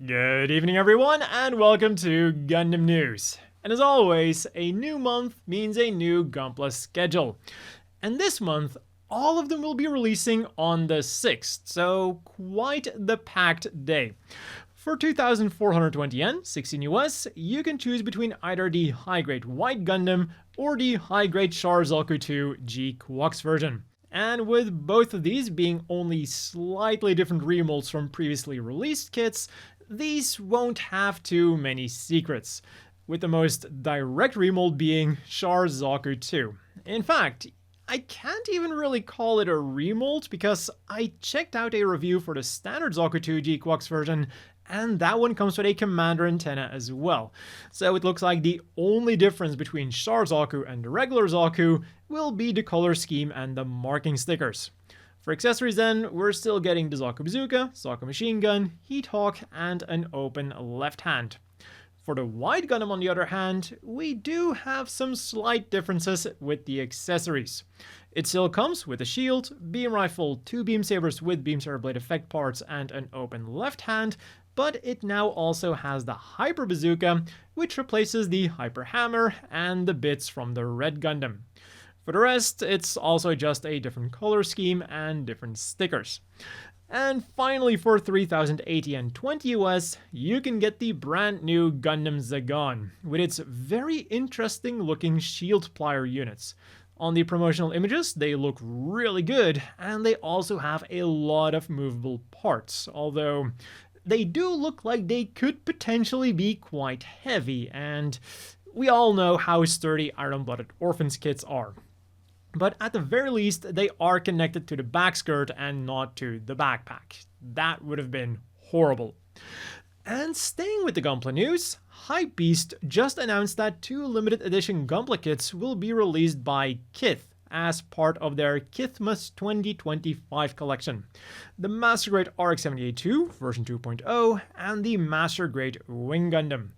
Good evening everyone and welcome to Gundam News. And as always, a new month means a new Gunpla schedule. And this month, all of them will be releasing on the 6th, so quite the packed day. For 2,420 yen, 16 US, you can choose between either the high-grade White Gundam or the high-grade Char Zaku 2 GQuuuuuX version. And with both of these being only slightly different remolds from previously released kits, these won't have too many secrets, with the most direct remold being Char Zaku 2. In fact, I can't even really call it a remold because I checked out a review for the standard Zaku 2 GQuuuuuX version, and that one comes with a commander antenna as well. So it looks like the only difference between Char Zaku and the regular Zaku will be the color scheme and the marking stickers. For accessories then, we're still getting the Zaku Bazooka, Zaku Machine Gun, Heat Hawk, and an open left hand. For the White Gundam on the other hand, we do have some slight differences with the accessories. It still comes with a shield, beam rifle, 2 beam sabers with beam saber blade effect parts, and an open left hand, but it now also has the Hyper Bazooka, which replaces the Hyper Hammer and the bits from the Red Gundam. For the rest, it's also just a different color scheme and different stickers. And finally, for 3,080 and 20 US, you can get the brand new Gundam Zagon, with its very interesting looking shield plier units. On the promotional images, they look really good, and they also have a lot of movable parts, although they do look like they could potentially be quite heavy, and we all know how sturdy Iron-Blooded Orphans kits are. But at the very least, they are connected to the back skirt and not to the backpack. That would have been horrible. And staying with the Gunpla news, Hypebeast just announced that 2 limited edition Gunpla kits will be released by Kith as part of their Kithmas 2025 collection. The Master Grade RX-78-2 version 2.0 and the Master Grade Wing Gundam.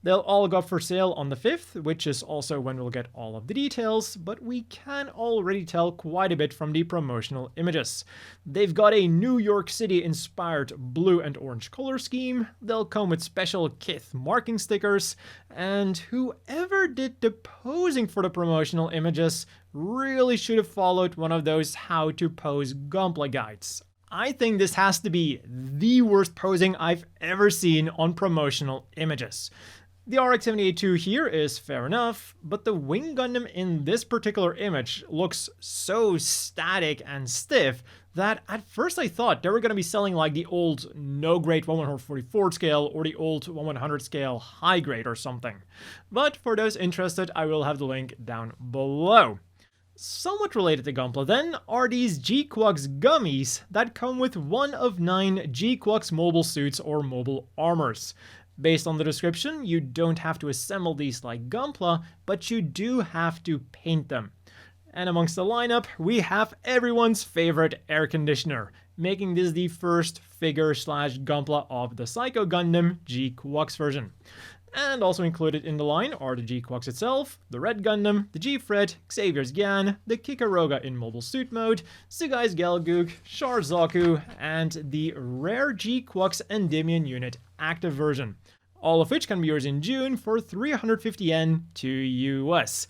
They'll all go up for sale on the 5th, which is also when we'll get all of the details, but we can already tell quite a bit from the promotional images. They've got a New York City inspired blue and orange color scheme, they'll come with special Kith marking stickers, and whoever did the posing for the promotional images really should have followed one of those how to pose Gunpla guides. I think this has to be the worst posing I've ever seen on promotional images. The RX-78-2 here is fair enough, but the Wing Gundam in this particular image looks so static and stiff that at first I thought they were going to be selling like the old no grade 144 scale or the old 100 scale high grade or something. But for those interested, I will have the link down below. Somewhat related to Gunpla then are these GQuuuuuX Gummies that come with one of 9 GQuuuuuX mobile suits or mobile armors. Based on the description, you don't have to assemble these like Gunpla, but you do have to paint them. And amongst the lineup, we have everyone's favorite air conditioner, making this the first figure / Gunpla of the Psycho Gundam GQuuuuuX version. And also included in the line are the GQuuuuuX itself, the Red Gundam, the G-Fred, Xavier's Gyan, the Kikaroga in mobile suit mode, Sugai's Gelgoog, Char Zaku, and the rare GQuuuuuX Endymion unit active version. All of which can be yours in June for 350 yen to US.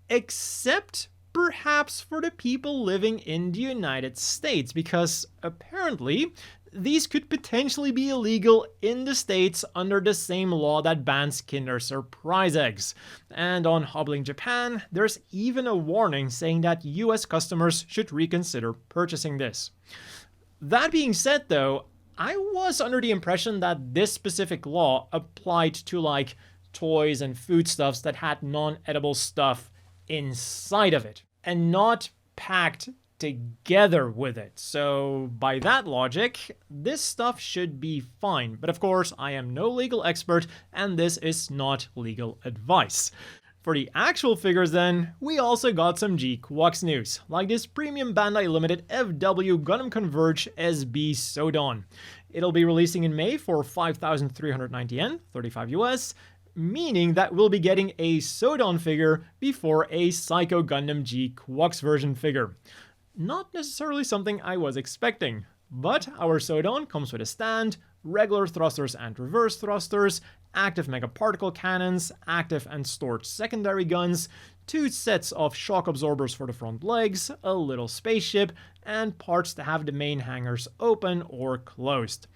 Except perhaps for the people living in the United States, because apparently these could potentially be illegal in the States under the same law that bans Kinder Surprise eggs. And on Hobbling Japan, there's even a warning saying that US customers should reconsider purchasing this. That being said though, I was under the impression that this specific law applied to like toys and foodstuffs that had non-edible stuff inside of it and not packed together with it. So by that logic, this stuff should be fine. But of course, I am no legal expert and this is not legal advice. For the actual figures then, we also got some GQuuuuuX news, like this premium Bandai Limited FW Gundam Converge SB Sodon. It'll be releasing in May for 5,390 yen, 35 US, meaning that we'll be getting a Sodon figure before a Psycho Gundam GQuuuuuX version figure. Not necessarily something I was expecting, but our Sodon comes with a stand, regular thrusters and reverse thrusters, active mega particle cannons, active and stored secondary guns, 2 sets of shock absorbers for the front legs, a little spaceship, and parts to have the main hangars open or closed.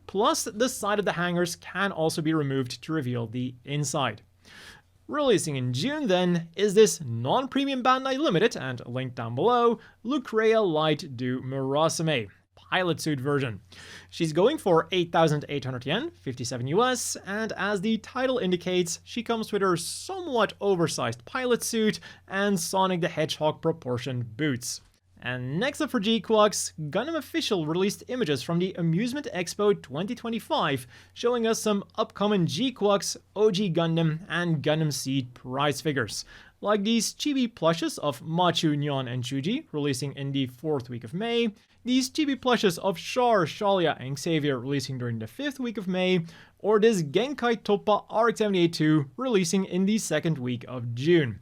Plus, the side of the hangars can also be removed to reveal the inside. Releasing in June then is this non-premium Bandai Limited, and linked down below, Lucrea Light Du Murasame pilot suit version. She's going for 8,800 yen, 57 US, and as the title indicates, she comes with her somewhat oversized pilot suit and Sonic the Hedgehog proportioned boots. And next up for GQuuuuuX, Gundam Official released images from the Amusement Expo 2025, showing us some upcoming GQuuuuuX, OG Gundam, and Gundam Seed prize figures, like these chibi plushes of Machu, Nyan, and Chuji, releasing in the 4th week of May, these chibi plushes of Char, Shalia, and Xavier, releasing during the 5th week of May, or this Genkai Toppa RX-78-2, releasing in the 2nd week of June.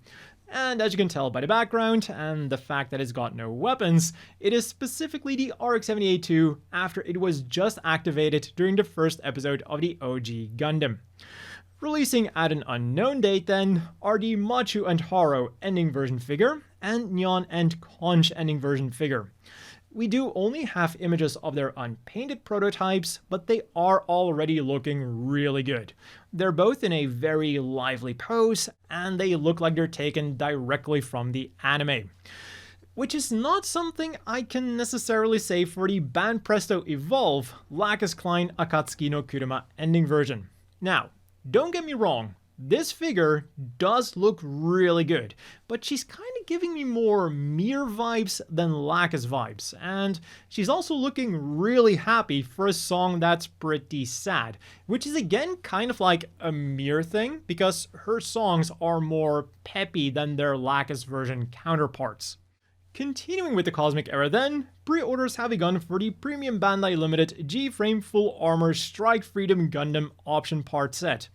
And as you can tell by the background and the fact that it's got no weapons, it is specifically the RX-78-2 after it was just activated during the 1st episode of the OG Gundam. Releasing at an unknown date then are the Machu and Haro ending version figure and Nyan and Conch ending version figure. We do only have images of their unpainted prototypes, but they are already looking really good. They're both in a very lively pose, and they look like they're taken directly from the anime. Which is not something I can necessarily say for the Banpresto Evolve Lacus Klein Akatsuki no Kuruma ending version. Now, don't get me wrong, this figure does look really good, but she's kind of giving me more Mir vibes than Lacus vibes, and she's also looking really happy for a song that's pretty sad, which is again kind of like a Mir thing, because her songs are more peppy than their Lacus version counterparts. Continuing with the Cosmic Era then, pre-orders have begun for the Premium Bandai Limited G-Frame Full Armor Strike Freedom Gundam Option Part Set.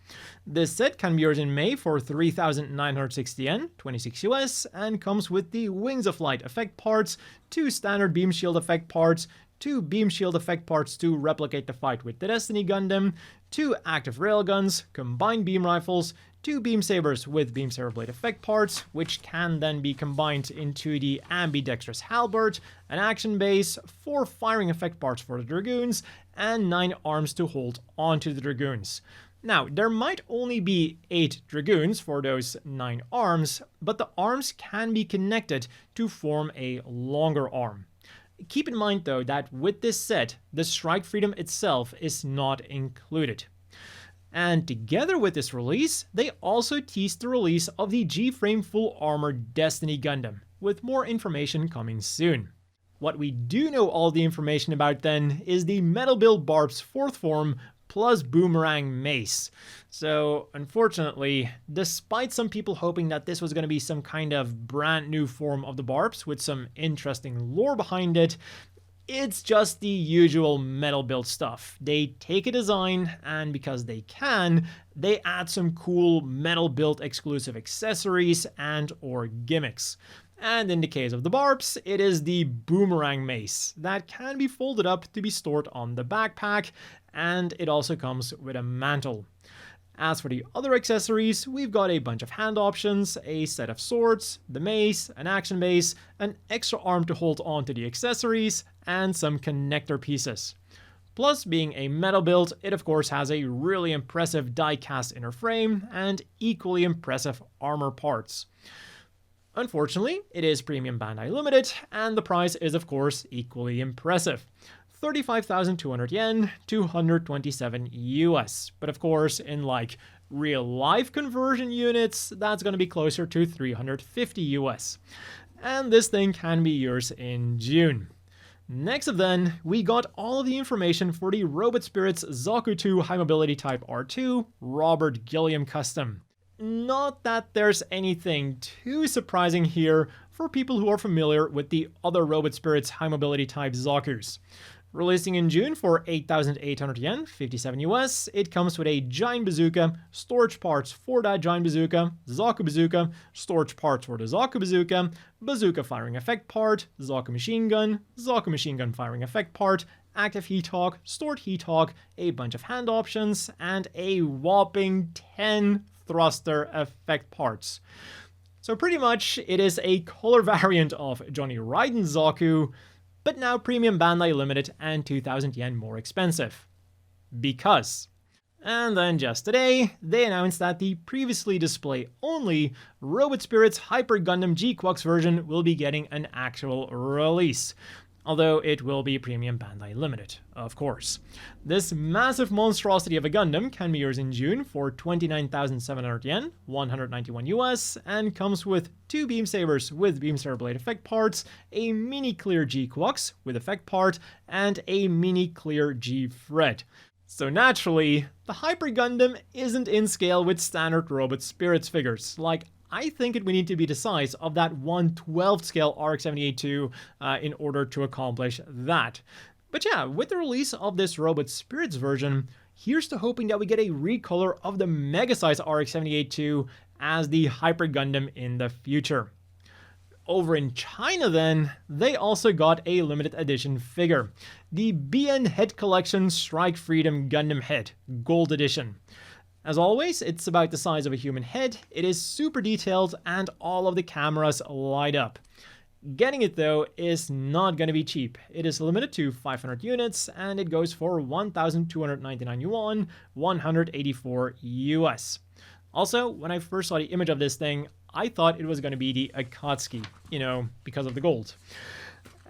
This set can be yours in May for 3,960 yen, 26 US, and comes with the Wings of Light effect parts, 2 standard beam shield effect parts, 2 beam shield effect parts to replicate the fight with the Destiny Gundam, 2 active railguns, combined beam rifles, 2 beam sabers with beam saber blade effect parts, which can then be combined into the ambidextrous halberd, an action base, 4 firing effect parts for the Dragoons, and 9 arms to hold onto the Dragoons. Now, there might only be 8 Dragoons for those 9 arms, but the arms can be connected to form a longer arm. Keep in mind though that with this set, the Strike Freedom itself is not included. And together with this release, they also teased the release of the G-Frame Full Armor Destiny Gundam, with more information coming soon. What we do know all the information about then is the Metal Build Barb's 4th form plus Boomerang Mace. So unfortunately, despite some people hoping that this was going to be some kind of brand new form of the Barbs with some interesting lore behind it, it's just the usual metal build stuff. They take a design, and because they can, they add some cool metal build exclusive accessories and or gimmicks. And in the case of the Barbs, it is the Boomerang Mace that can be folded up to be stored on the backpack, and it also comes with a mantle. As for the other accessories, we've got a bunch of hand options, a set of swords, the mace, an action base, an extra arm to hold on to the accessories, and some connector pieces. Plus, being a metal build, it of course has a really impressive die-cast inner frame and equally impressive armor parts. Unfortunately, it is Premium Bandai Limited, and the price is of course equally impressive. 35,200 yen, 227 US. But of course, in like real life conversion units, that's going to be closer to 350 US. And this thing can be yours in June. Next up then, we got all of the information for the Robot Spirits Zaku 2 High Mobility Type R2 Robert Gilliam Custom. Not that there's anything too surprising here for people who are familiar with the other Robot Spirits High Mobility Type Zakus. Releasing in June for 8,800 yen, 57 US, it comes with a giant bazooka, storage parts for that giant bazooka, Zaku bazooka, storage parts for the Zaku bazooka, bazooka firing effect part, Zaku machine gun firing effect part, active heat hog, stored heat hog, a bunch of hand options, and a whopping 10 thruster effect parts. So pretty much it is a color variant of Johnny Raiden Zaku, but now premium Bandai Limited and 2,000 yen more expensive. Because. And then just today, they announced that the previously display-only Robot Spirits Hyper Gundam GQuuuuuX version will be getting an actual release. Although it will be premium Bandai Limited, of course. This massive monstrosity of a Gundam can be yours in June for 29,700 yen, 191 US, and comes with 2 beam sabers with beam saber blade effect parts, a mini clear GQuuuuuX with effect part, and a mini clear G-Fred. So naturally, the Hyper Gundam isn't in scale with standard Robot Spirits figures. Like, I think it would need to be the size of that 1/12 scale RX-78-2 in order to accomplish that. But yeah, with the release of this Robot Spirits version, here's to hoping that we get a recolor of the mega-size RX-78-2 as the Hyper Gundam in the future. Over in China then, they also got a limited edition figure. The BN Head Collection Strike Freedom Gundam Head, Gold Edition. As always, it's about the size of a human head, it is super detailed, and all of the cameras light up. Getting it though is not going to be cheap. It is limited to 500 units, and it goes for 1,299 yuan, 184 US. Also, when I first saw the image of this thing, I thought it was going to be the Akatsuki, because of the gold.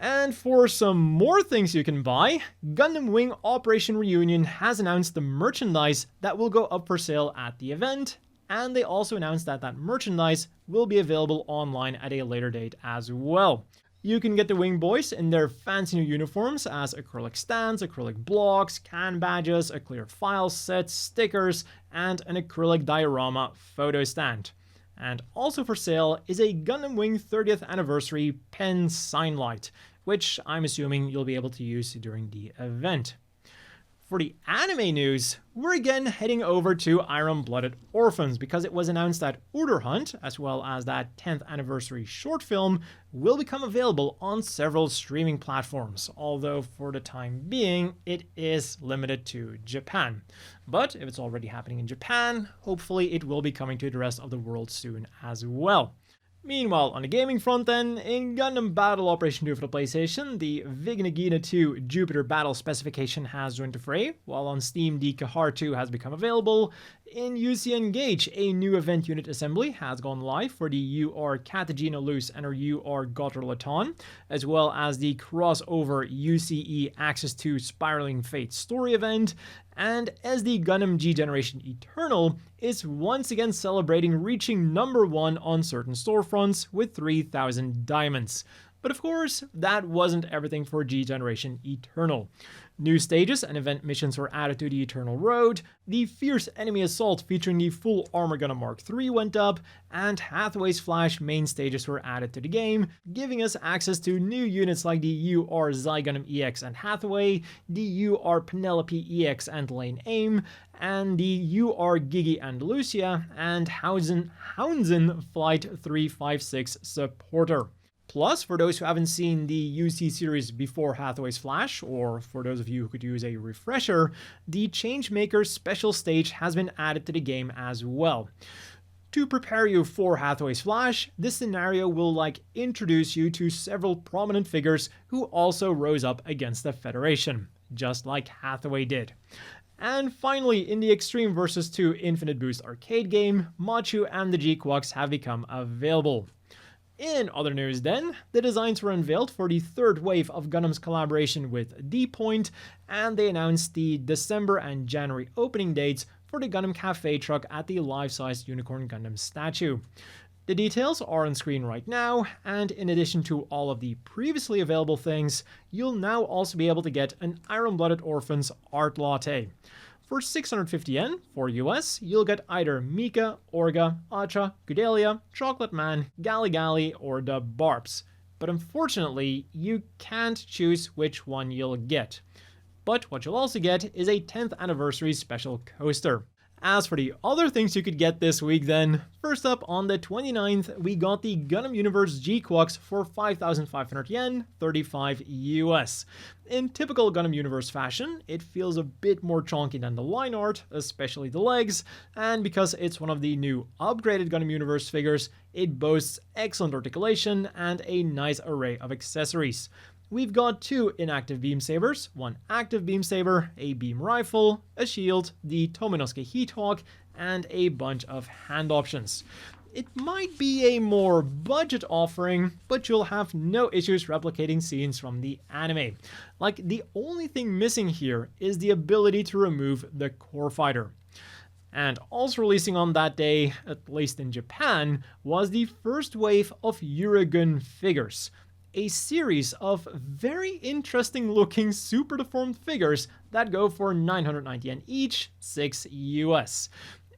And for some more things you can buy, Gundam Wing Operation Reunion has announced the merchandise that will go up for sale at the event, and they also announced that that merchandise will be available online at a later date as well. You can get the Wing Boys in their fancy new uniforms as acrylic stands, acrylic blocks, can badges, a clear file set, stickers, and an acrylic diorama photo stand. And also for sale is a Gundam Wing 30th Anniversary pen sign light, which I'm assuming you'll be able to use during the event. For the anime news, we're again heading over to Iron-Blooded Orphans because it was announced that Urdr Hunt, as well as that 10th anniversary short film, will become available on several streaming platforms, although for the time being, it is limited to Japan. But if it's already happening in Japan, hopefully it will be coming to the rest of the world soon as well. Meanwhile, on the gaming front then, in Gundam Battle Operation 2 for the PlayStation, the Vignagina 2 Jupiter Battle specification has joined the fray, while on Steam the Kahar 2 has become available. In UC Engage, a new event unit assembly has gone live for the UR Cartagena Luce and UR Gotterlaton, as well as the crossover UCE Access 2 Spiraling Fate story event, and as the Gundam G Generation Eternal is once again celebrating reaching #1 on certain storefronts with 3,000 diamonds. But of course, that wasn't everything for G Generation Eternal. New stages and event missions were added to the Eternal Road, the Fierce Enemy Assault featuring the Full Armor Gunner Mark III went up, and Hathaway's Flash main stages were added to the game, giving us access to new units like the UR Zygundam EX and Hathaway, the UR Penelope EX and Lane Aim, and the UR Gigi and Lucia, and Hounzen Flight 356 Supporter. Plus, for those who haven't seen the UC series before Hathaway's Flash, or for those of you who could use a refresher, the Changemaker special stage has been added to the game as well. To prepare you for Hathaway's Flash, this scenario will introduce you to several prominent figures who also rose up against the Federation, just like Hathaway did. And finally, in the Extreme vs. 2 Infinite Boost arcade game, Machu and the GQuuuuuX have become available. In other news then, the designs were unveiled for the third wave of Gundam's collaboration with D-Point, and they announced the December and January opening dates for the Gundam Cafe truck at the life-size Unicorn Gundam statue. The details are on screen right now, and in addition to all of the previously available things, you'll now also be able to get an Iron-Blooded Orphans art latte. For 650 yen for US, you'll get either Mika, Orga, Acha, Gudelia, Chocolate Man, Gali Gali, or the Barbs. But unfortunately, you can't choose which one you'll get. But what you'll also get is a 10th anniversary special coaster. As for the other things you could get this week then, first up on the 29th, we got the Gundam Universe GQuuuuuX for 5,500 yen, 35 US. In typical Gundam Universe fashion, it feels a bit more chunky than the line art, especially the legs, and because it's one of the new upgraded Gundam Universe figures, it boasts excellent articulation and a nice array of accessories. We've got 2 inactive beam sabers, 1 active beam saber, a beam rifle, a shield, the Tominosuke Heat Hawk, and a bunch of hand options. It might be a more budget offering, but you'll have no issues replicating scenes from the anime. Like, the only thing missing here is the ability to remove the core fighter. And also releasing on that day, at least in Japan, was the first wave of Yurugun figures. A series of very interesting looking super deformed figures that go for 990 yen each, 6 US.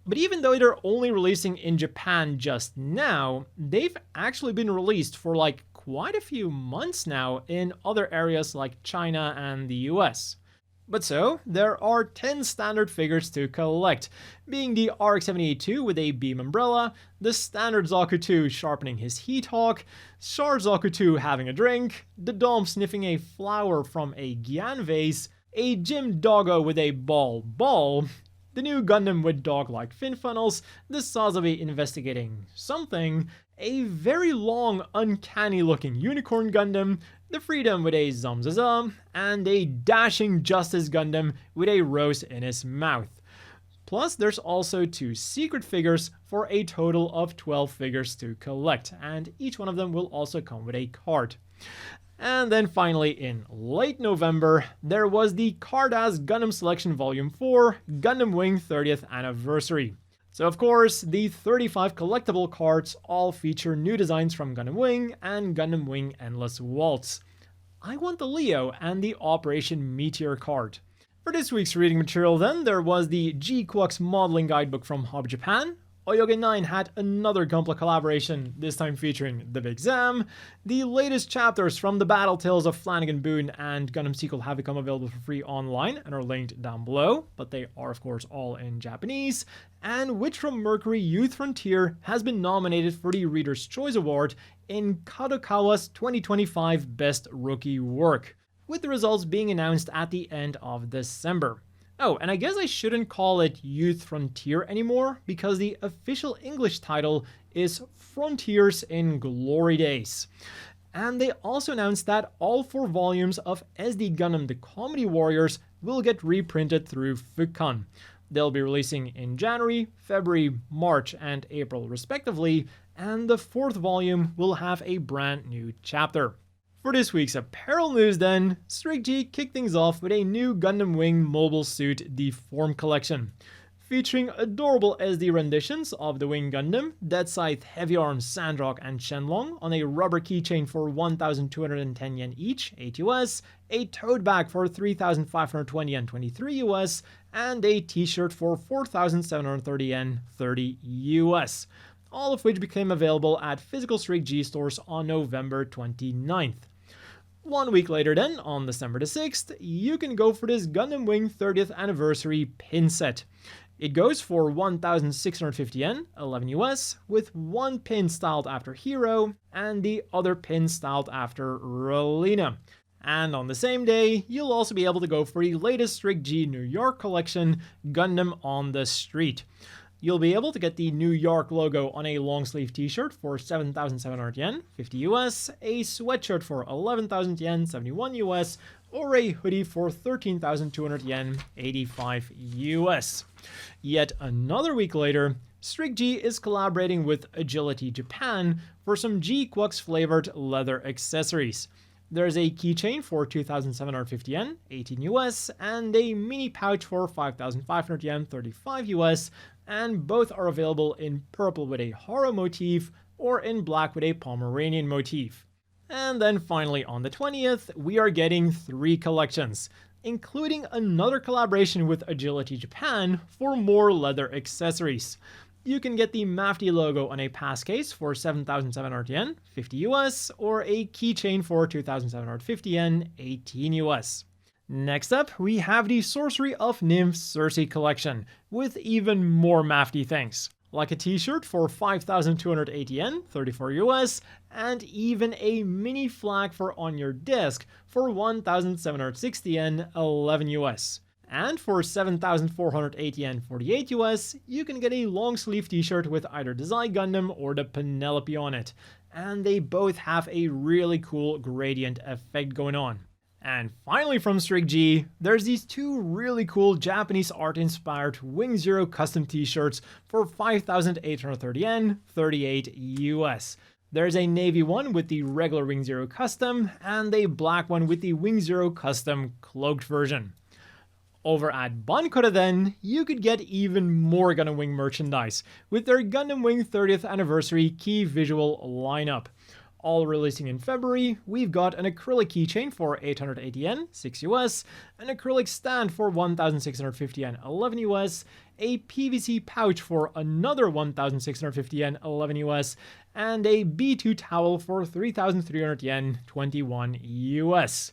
But even though they're only releasing in Japan just now, they've actually been released for like quite a few months now in other areas like China and the US. But so, there are 10 standard figures to collect, being the RX-78-2 with a beam umbrella, the standard Zaku 2 sharpening his Heat Hawk, Char Zaku 2 having a drink, the Dom sniffing a flower from a Gyan vase, a Jim Doggo with a ball, the new Gundam with dog-like fin funnels, the Sazabi investigating something, a very long, uncanny-looking Unicorn Gundam, the Freedom with a Zamzazam, and a dashing Justice Gundam with a rose in his mouth. Plus, there's also 2 secret figures for a total of 12 figures to collect, and each one of them will also come with a card. And then finally, in late November, there was the Carddass Gundam Selection Volume 4 Gundam Wing 30th Anniversary. So of course, the 35 collectible cards all feature new designs from Gundam Wing and Gundam Wing Endless Waltz. I want the Leo and the Operation Meteor card. For this week's reading material then, there was the GQuuuuuX modeling guidebook from Hub Japan. Oyoge 9 had another Gunpla collaboration, this time featuring The Big Zam. The latest chapters from the Battle Tales of Flanagan Boone and Gundam Sequel have become available for free online and are linked down below, but they are of course all in Japanese. And Witch from Mercury Youth Frontier has been nominated for the Reader's Choice Award in Kadokawa's 2025 Best Rookie Work, with the results being announced at the end of December. Oh, and I guess I shouldn't call it Youth Frontier anymore, because the official English title is Frontiers in Glory Days. And they also announced that all 4 volumes of SD Gundam The Comedy Warriors will get reprinted through Fukan. They'll be releasing in January, February, March, and April respectively, and the 4th volume will have a brand new chapter. For this week's apparel news then, Strict G kicked things off with a new Gundam Wing mobile suit Deform collection, featuring adorable SD renditions of the Wing Gundam, Dead Scythe, Heavy Arms, Sandrock, and Shenlong on a rubber keychain for 1,210 yen each, 8 US, a tote bag for 3,520 yen, 23 US, and a t-shirt for 4,730 yen, 30 US. All of which became available at physical Strict G stores on November 29th. 1 week later then, on December the 6th, you can go for this Gundam Wing 30th Anniversary pin set. It goes for 1,650 yen, 11 US, with 1 pin styled after Hero and the other pin styled after Relina. And on the same day, you'll also be able to go for the latest Strict G New York collection, Gundam on the Street. You'll be able to get the New York logo on a long sleeve t-shirt for 7,700 yen, 50 US, a sweatshirt for 11,000 yen, 71 US, or a hoodie for 13,200 yen, 85 US. Yet another week later, Strict G is collaborating with Agility Japan for some GQuuuuuX flavored leather accessories. There's a keychain for 2,750 yen, 18 US, and a mini pouch for 5,500 yen, 35 US, and both are available in purple with a Haro motif or in black with a Pomeranian motif. And then finally on the 20th, we are getting 3 collections, including another collaboration with Agility Japan for more leather accessories. You can get the MAFD logo on a pass case for 7,700 yen, 50 US, or a keychain for 2,750 yen, 18 US. Next up, we have the Sorcery of Nymph Circe collection, with even more mafty things. Like a t-shirt for 5,280 yen, 34 US, and even a mini flag for on your desk for 1,760 yen, 11 US. And for 7,480 yen, 48 US, you can get a long sleeve t-shirt with either the Zai Gundam or the Penelope on it. And they both have a really cool gradient effect going on. And finally from Strict G, there's these two really cool Japanese art-inspired Wing Zero custom t-shirts for 5,830 yen, 38 US. There's a navy one with the regular Wing Zero custom, and a black one with the Wing Zero custom cloaked version. Over at Bankura then, you could get even more Gundam Wing merchandise, with their Gundam Wing 30th anniversary key visual lineup. All releasing in February, we've got an acrylic keychain for 880 yen, 6 US, an acrylic stand for 1,650 yen, 11 US, a PVC pouch for another 1,650 yen, 11 US, and a B2 towel for 3,300 yen, 21 US.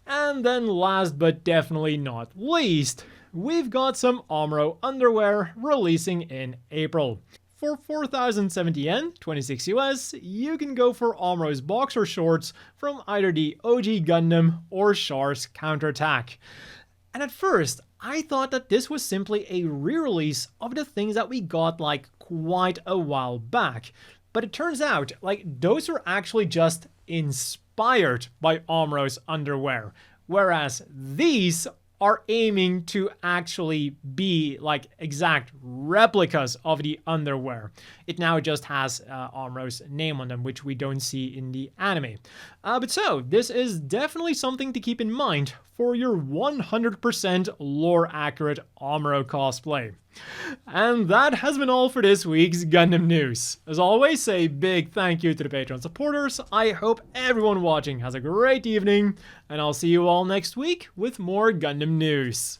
And then last but definitely not least, we've got some Amuro underwear releasing in April. For 4,070 yen, 26 US, you can go for Amuro's boxer shorts from either the OG Gundam or Char's Counterattack. And at first, I thought that this was simply a re-release of the things that we got like quite a while back. But it turns out, like, those are actually just inspired by Amuro's underwear, whereas these are aiming to actually be like exact replicas of the underwear. It now just has Amuro's name on them, which we don't see in the anime. But so, this is definitely something to keep in mind for your 100% lore-accurate Amuro cosplay. And that has been all for this week's Gundam News. As always, a big thank you to the Patreon supporters. I hope everyone watching has a great evening, and I'll see you all next week with more Gundam News.